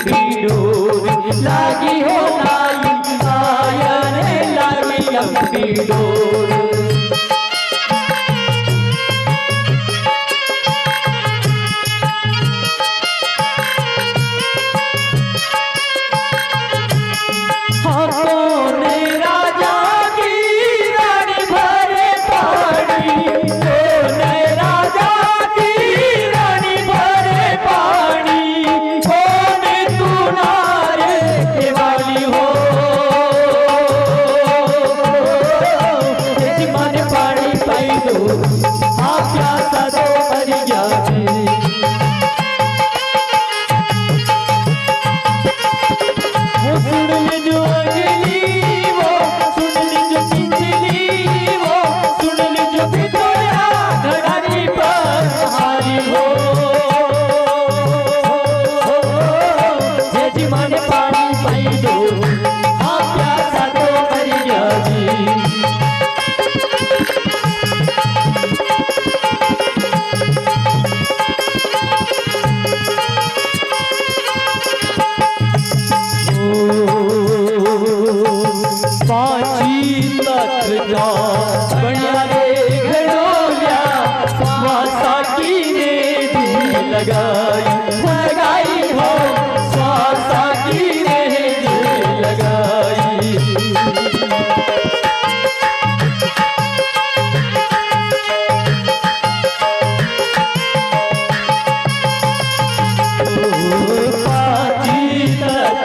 पीरो लागी हो नाई आयने लागी लंबी डोर बढ़िया रे घड़ोलिया स्वासा की ने लगाई लगाई हो स्वासा की ने लगाई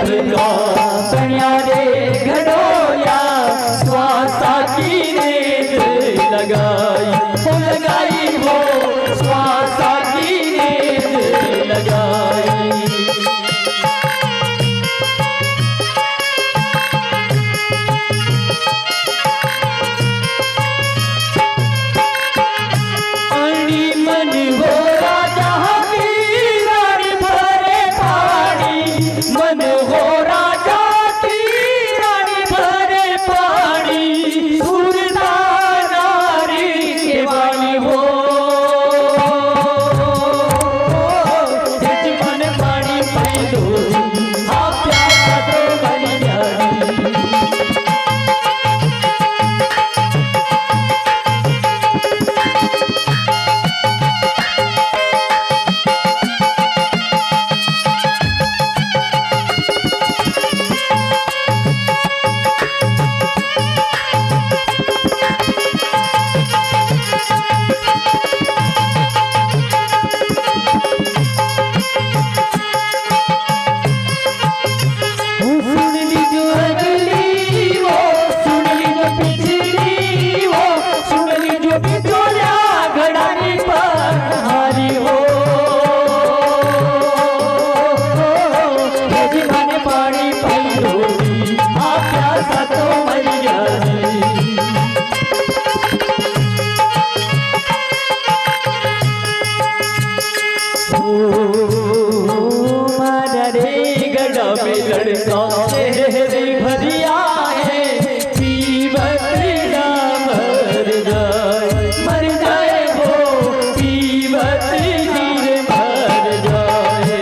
बढ़िया रे घड़ोलिया स्वासा की लगाई हो स्वासा की नींद लगाई अणी मन हो राजा की रानी भरे पानी मन हो राजा की रानी भरे पानी लड़का तेरी भरिया है पीवत मर जाए वो पीवत मर जाए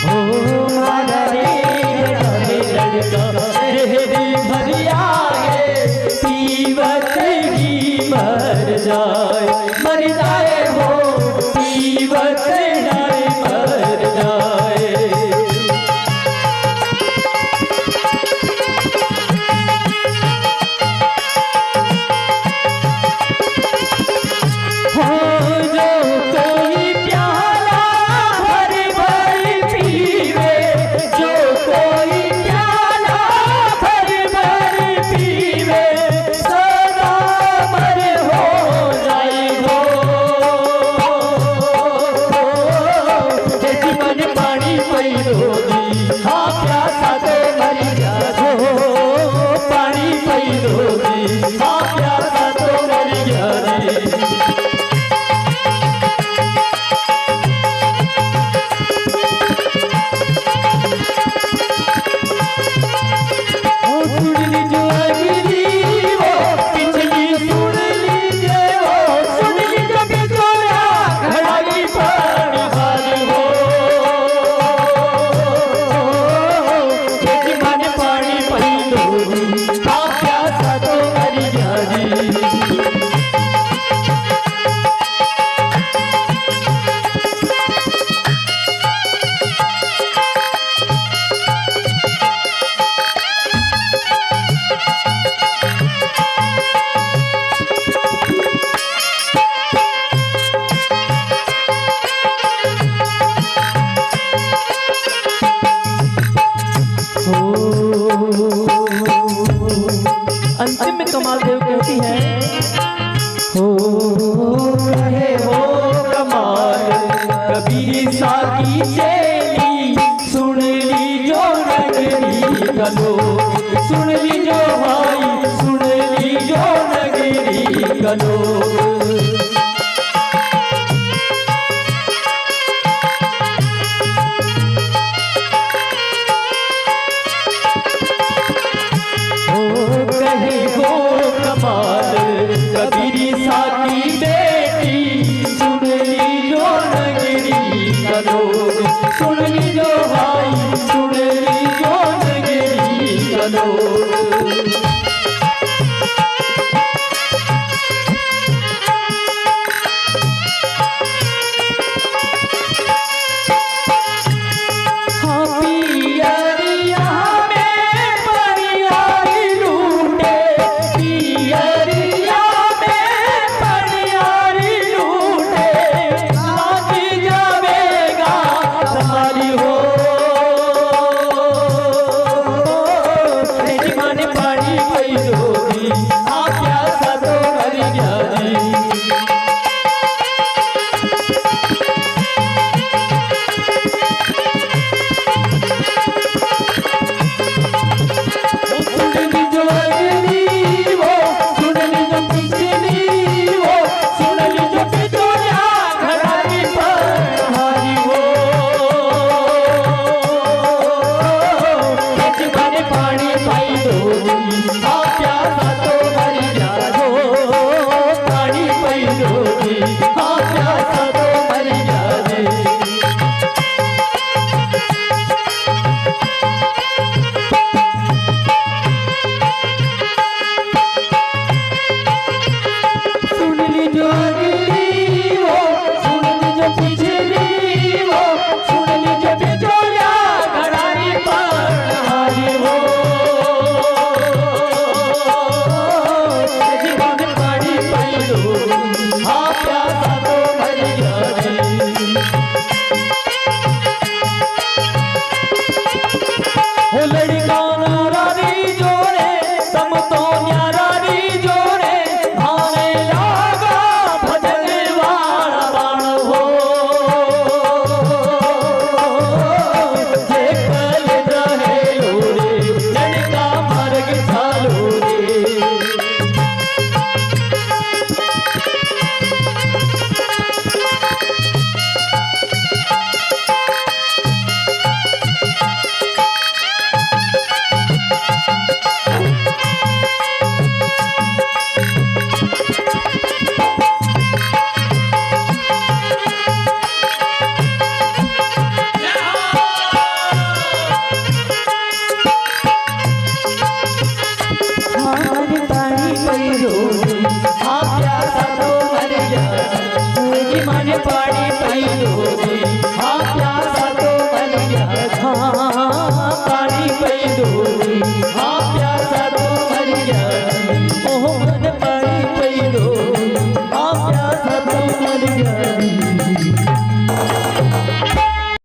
हो मारा रे लड़का तेरी भरिया है पीवत मर जाए हो पीवत मर जाए हो जो कोई प्याला भर भर पीवे जो कोई प्याला भर भर पीवे सदा मर हो जाए हो कलो सुन लीजो भाई सुन लीजो नगरी कलो कबीरी साकी बेटी सुन लीजो नगरी कलो सुन लीजो भाई सुन लीजो नगरी कलो मन पानी पैदोगी हाँ प्यासा तो मर गया हाँ पानी पैदोगी हाँ